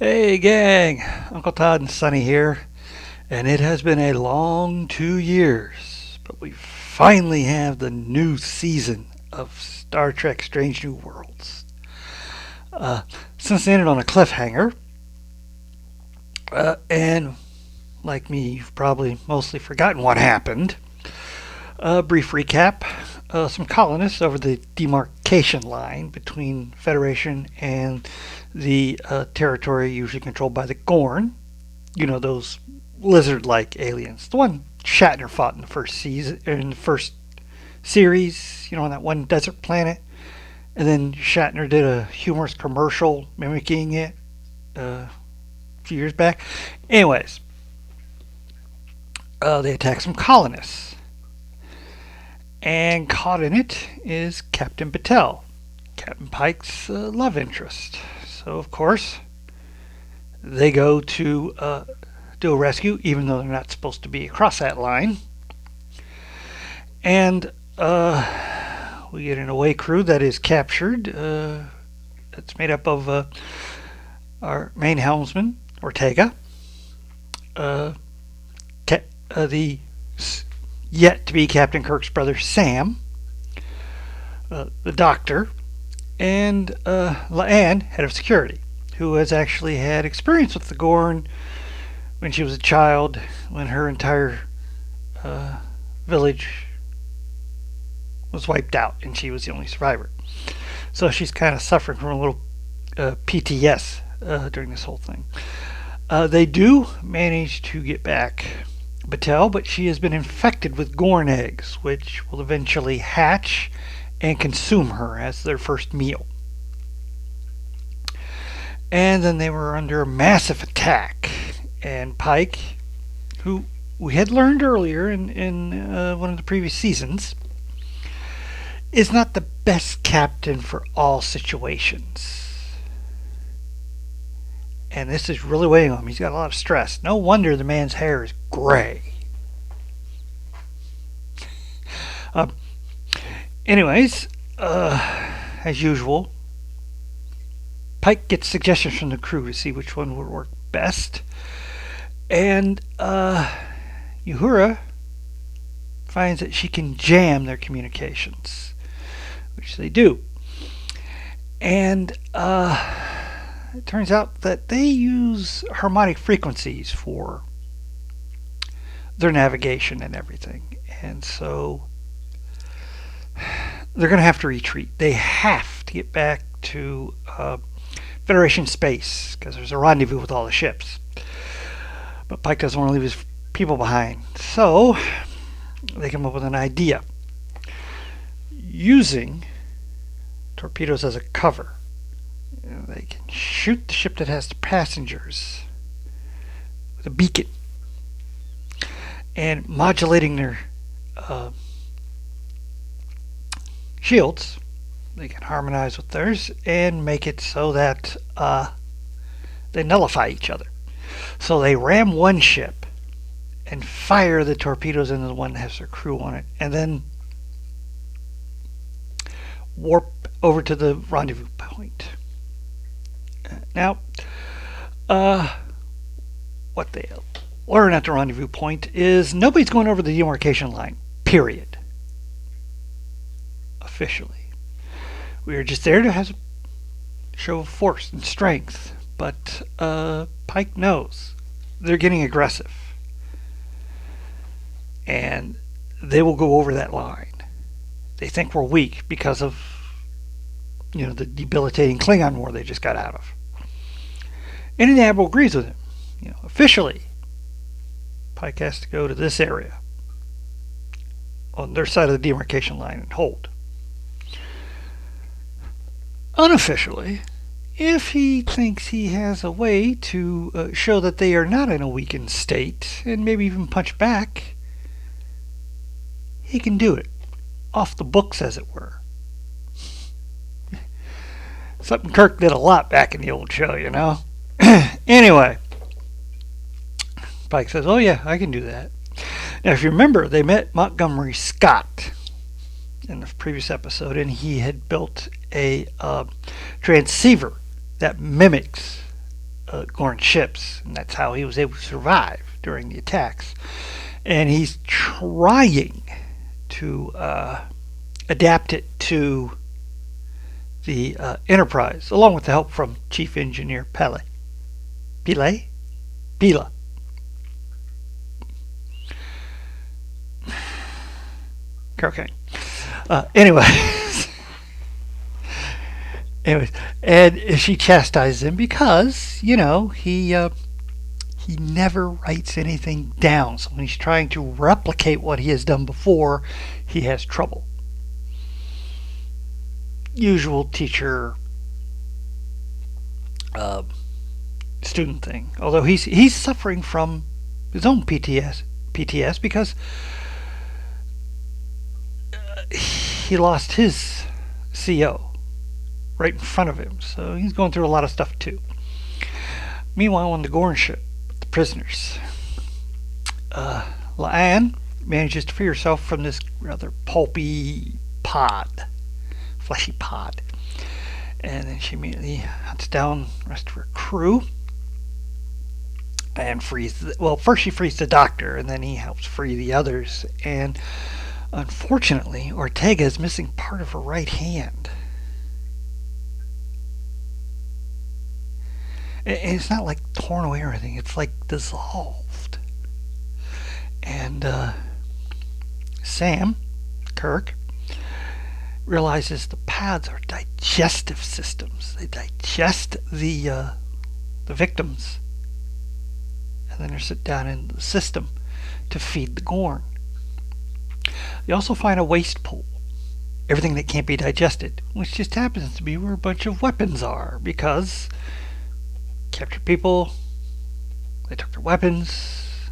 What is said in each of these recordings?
Hey gang, Uncle Todd and Sonny here, and it has been a long 2 years, but we finally have the new season of Star Trek Strange New Worlds. Uh, since it ended on a cliffhanger, and like me, you've probably mostly forgotten what happened. A brief recap. Some colonists over the demarcation line between Federation and the territory usually controlled by the Gorn. You know, those lizard-like aliens. The one Shatner fought in the first season, in the first series. You know, on that one desert planet. And then Shatner did a humorous commercial mimicking it a few years back. Anyways, they attacked some colonists. And caught in it is Captain Battelle, Captain Pike's love interest. So, of course, they go to do a rescue, even though they're not supposed to be across that line. And we get an away crew that is captured. It's made up of our main helmsman, Ortega, the yet to be Captain Kirk's brother, Sam, the doctor, and La'an, head of security, who has actually had experience with the Gorn when she was a child, when her entire village was wiped out and she was the only survivor. So she's kind of suffering from a little PTS during this whole thing. They do manage to get back Battelle, but she has been infected with Gorn eggs, which will eventually hatch and consume her as their first meal. And then they were under a massive attack, and Pike, who we had learned earlier in one of the previous seasons, is not the best captain for all situations. And this is really weighing on him. He's got a lot of stress. No wonder the man's hair is gray. Uh, anyways, as usual, Pike gets suggestions from the crew to see which one would work best. And Uhura finds that she can jam their communications, which they do. And it turns out that they use harmonic frequencies for their navigation and everything. And so they're going to have to retreat. They have to get back to Federation space because there's a rendezvous with all the ships. But Pike doesn't want to leave his people behind. So they come up with an idea. Using torpedoes as a cover, they can shoot the ship that has the passengers with a beacon, and modulating their shields, they can harmonize with theirs and make it so that they nullify each other. So they ram one ship and fire the torpedoes into the one that has their crew on it, and then warp over to the rendezvous point. Now, what they learn at the rendezvous point is nobody's going over the demarcation line, period. Officially. We are just there to have a show of force and strength, but Pike knows they're getting aggressive. And they will go over that line. They think we're weak because of the debilitating Klingon war they just got out of. And the Admiral agrees with him. Officially, Pike has to go to this area on their side of the demarcation line and hold. Unofficially, if he thinks he has a way to show that they are not in a weakened state and maybe even punch back, he can do it. Off the books, as it were. Something Kirk did a lot back in the old show, Anyway, Pike says, oh yeah, I can do that. Now, if you remember, they met Montgomery Scott in the previous episode, and he had built a transceiver that mimics Gorn ships, and that's how he was able to survive during the attacks. And he's trying to adapt it to the Enterprise, along with the help from Chief Engineer Pele. Pila. Okay. Anyways, and she chastises him because he never writes anything down. So when he's trying to replicate what he has done before, he has trouble. Usual teacher student thing. Although he's suffering from his own PTS because he lost his CO right in front of him. So he's going through a lot of stuff too. Meanwhile, on the Gorn ship, the prisoners, La'an manages to free herself from this rather pulpy fleshy pod. And then she immediately hunts down the rest of her crew and first she frees the doctor, and then he helps free the others. And unfortunately, Ortega is missing part of her right hand. And it's not like torn away or anything, it's like dissolved. And Sam, Kirk, realizes the pads are digestive systems. They digest the victims, and then they're sit down in the system to feed the Gorn. They also find a waste pool, everything that can't be digested, which just happens to be where a bunch of weapons are, because captured people, they took their weapons,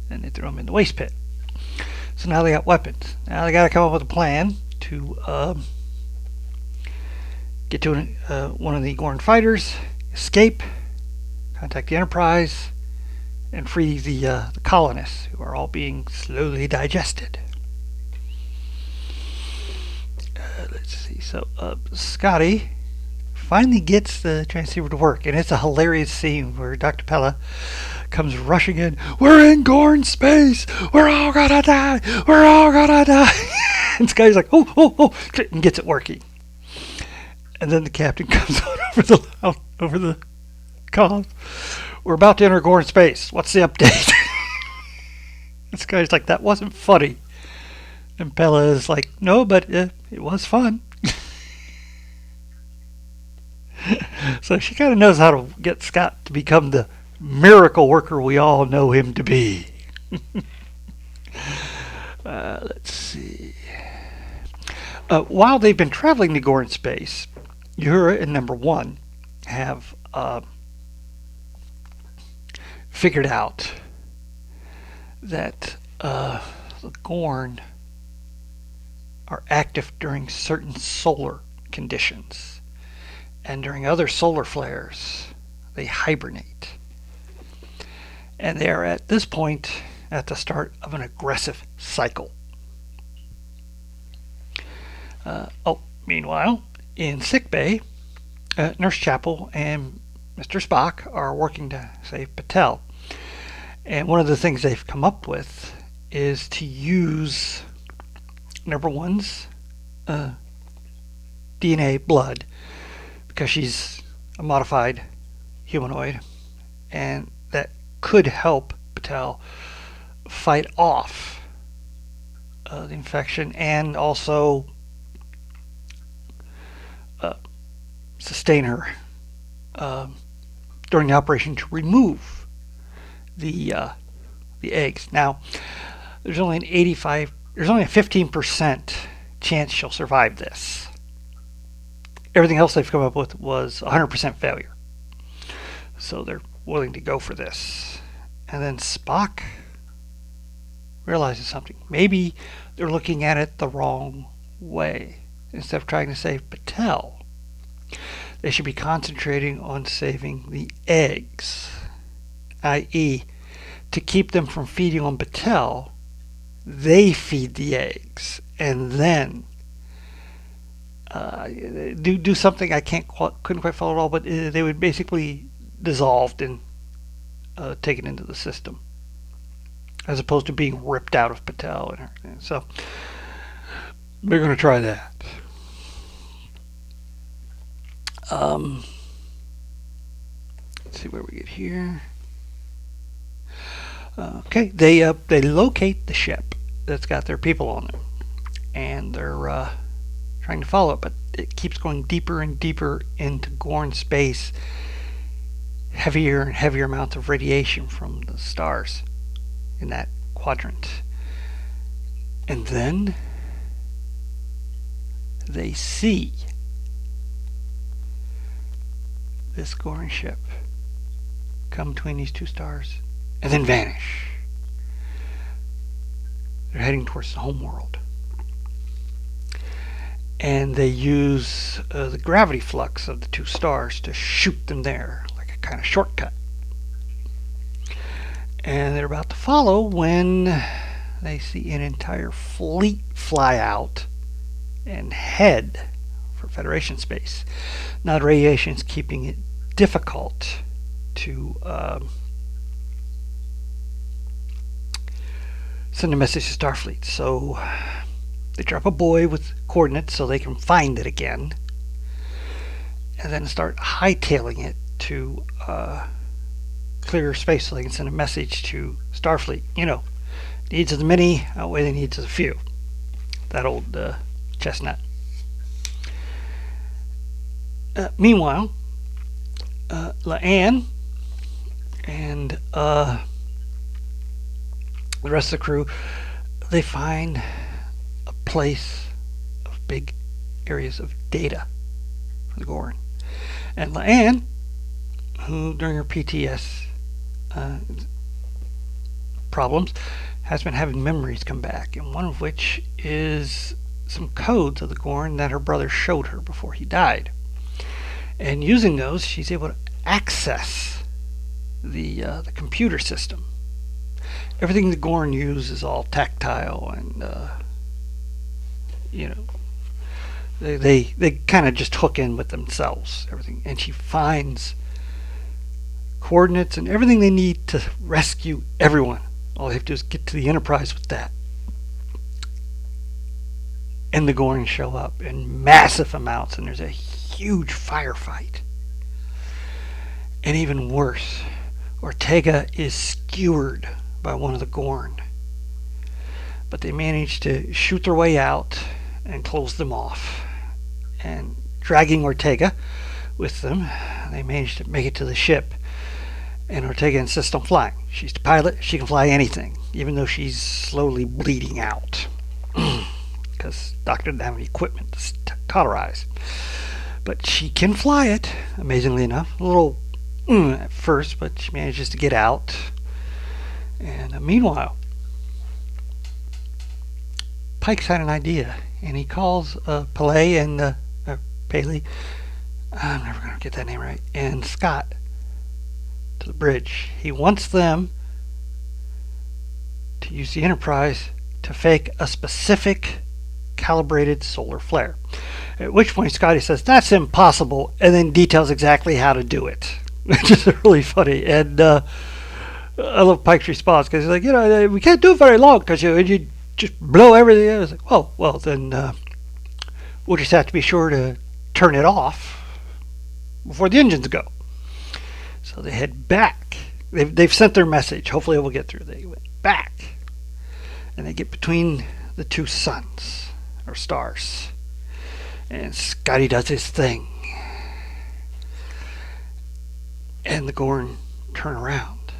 and they threw them in the waste pit. So now they got weapons. Now they got to come up with a plan to get to one of the Gorn fighters, escape, contact the Enterprise, and free the colonists who are all being slowly digested. Let's see. So Scotty finally gets the transceiver to work, and it's a hilarious scene where Dr. Pella comes rushing in. We're in Gorn space. We're all gonna die. We're all gonna die. And Scotty's like, oh, and gets it working. And then the captain comes on over the comms. We're about to enter Gorn space. What's the update? This guy's like, that wasn't funny. And Pella is like, no, but it was fun. So she kind of knows how to get Scott to become the miracle worker we all know him to be. Let's see. While they've been traveling to Gorn space, Uhura and Number One have figured out that the Gorn are active during certain solar conditions. And during other solar flares, they hibernate. And they are at this point at the start of an aggressive cycle. Meanwhile, in sickbay, Nurse Chapel and Mr. Spock are working to save Patel. And one of the things they've come up with is to use Number One's DNA blood, because she's a modified humanoid, and that could help Patel fight off the infection and also sustain her during the operation to remove the eggs. Now, there's only a 15% chance she'll survive this. Everything else they've come up with was 100% failure. So they're willing to go for this. And then Spock realizes something. Maybe they're looking at it the wrong way. Instead of trying to save Patel, they should be concentrating on saving the eggs. I.e., to keep them from feeding on Patel, they feed the eggs. And then do something I couldn't quite follow at all, but they would basically dissolved and taken into the system, as opposed to being ripped out of Patel and everything. So we're going to try that. Let's see where we get here. Okay, they locate the ship that's got their people on it, and they're trying to follow it, but it keeps going deeper and deeper into Gorn space. Heavier and heavier amounts of radiation from the stars in that quadrant. And then they see this Gorn ship come between these two stars and then vanish. They're heading towards the homeworld. And they use the gravity flux of the two stars to shoot them there, like a kind of shortcut. And they're about to follow when they see an entire fleet fly out and head for Federation space. Now the radiation is keeping it difficult to send a message to Starfleet. So they drop a buoy with coordinates so they can find it again, and then start hightailing it to clear space so they can send a message to Starfleet. You know, needs of the many outweigh the needs of the few. That old chestnut. Meanwhile, La'an and the rest of the crew, they find a place of big areas of data for the Gorn. And La'an, who during her PTS problems has been having memories come back, and one of which is some codes of the Gorn that her brother showed her before he died. And using those, she's able to access the computer system. Everything the Gorn use is all tactile, and you know, they kind of just hook in with themselves, everything. And she finds coordinates and everything they need to rescue everyone. All they have to do is get to the Enterprise with that. And the Gorn show up in massive amounts, and there's a huge firefight. And even worse, Ortega is skewered by one of the Gorn. But they manage to shoot their way out and close them off. And dragging Ortega with them, they manage to make it to the ship. And Ortega insists on flying. She's the pilot. She can fly anything, even though she's slowly bleeding out. Because Doctor didn't have any equipment to cauterize. But she can fly it, amazingly enough. A little at first, but she manages to get out. And meanwhile, Pike's had an idea, and he calls Paley and Paley, I'm never going to get that name right, and Scott to the bridge. He wants them to use the Enterprise to fake a specific calibrated solar flare. At which point Scotty says, that's impossible, and then details exactly how to do it. Which is really funny. And I love Pike's response, because he's like, you know, we can't do it very long because you just blow everything. I was like, well, then we'll just have to be sure to turn it off before the engines go. So they head back. They've sent their message. Hopefully it will get through. They went back, and they get between the two suns, or stars. And Scotty does his thing. And the Gorn turn around,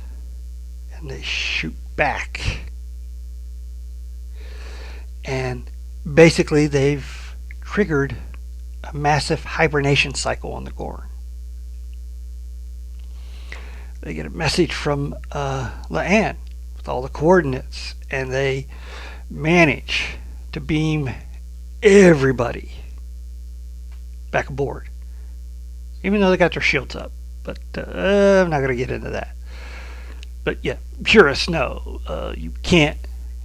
and they shoot back. And basically they've triggered a massive hibernation cycle on the Gorn. They get a message from La'an with all the coordinates, and they manage to beam everybody back aboard, even though they got their shields up. But I'm not going to get into that. But yeah, purists know you can't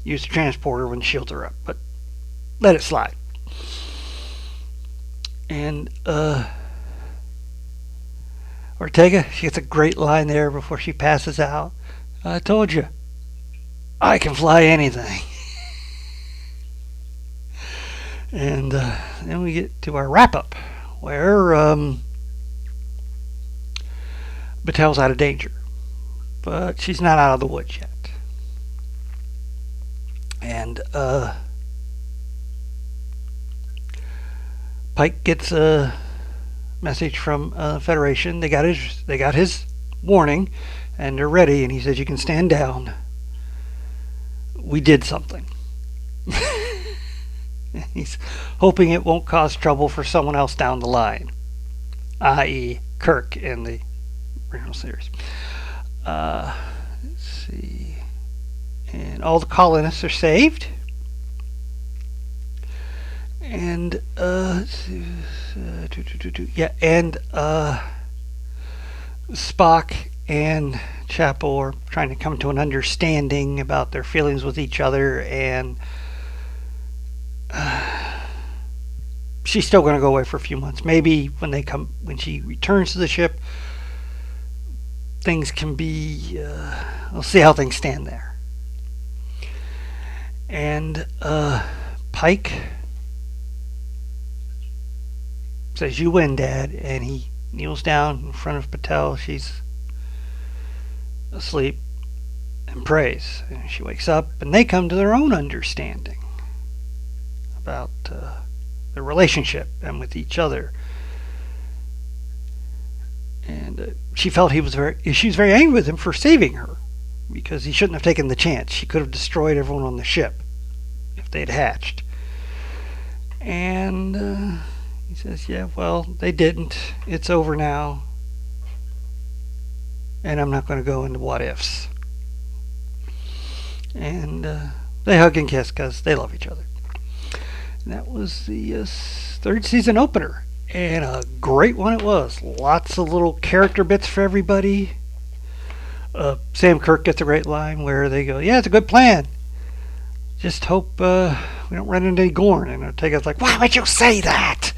use the transporter when the shields are up, but let it slide. And Ortega, she gets a great line there before she passes out. I told you, I can fly anything. And then we get to our wrap up, where Batel's out of danger, but she's not out of the woods yet. And Pike gets a message from Federation. They got his warning, and they're ready. And he says, "You can stand down. We did something." He's hoping it won't cause trouble for someone else down the line, i.e., Kirk in the original series. Let's see. And all the colonists are saved. And Spock and Chapel are trying to come to an understanding about their feelings with each other, and she's still going to go away for a few months. Maybe when she returns to the ship, things can be. We'll see how things stand there. And Pike says, "You win, Dad," and he kneels down in front of Patel. She's asleep, and prays. And she wakes up, and they come to their own understanding about their relationship and with each other. And she felt she was very angry with him for saving her, because he shouldn't have taken the chance. She could have destroyed everyone on the ship if they'd hatched. And he says, "Yeah, well, they didn't. It's over now. And I'm not going to go into what ifs." And they hug and kiss because they love each other. And that was the third season opener. And a great one it was. Lots of little character bits for everybody. Sam Kirk gets a great line where they go, "Yeah, it's a good plan. Just hope we don't run into any Gorn." And Ortega's like, "Why would you say that?"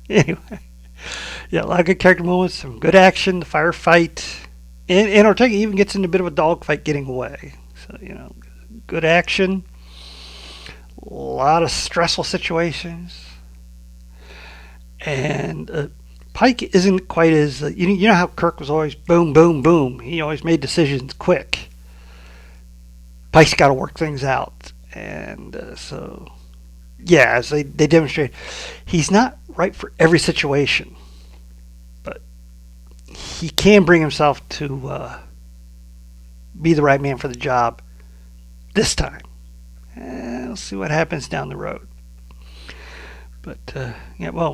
Anyway, yeah, a lot of good character moments, some good action, the firefight, and Ortega even gets into a bit of a dogfight getting away. So, good action, a lot of stressful situations, and Pike isn't quite as you know how Kirk was always boom, boom, boom. He always made decisions quick. Pike's got to work things out, and so. Yeah, as they demonstrate, he's not right for every situation, but he can bring himself to be the right man for the job this time. And we'll see what happens down the road. But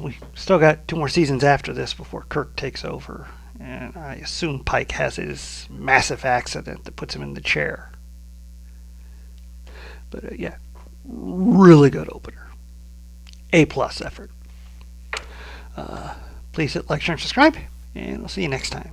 we still got 2 more seasons after this before Kirk takes over, and I assume Pike has his massive accident that puts him in the chair. But really good opener. A+ effort. Please hit like, share, and subscribe, and I'll see you next time.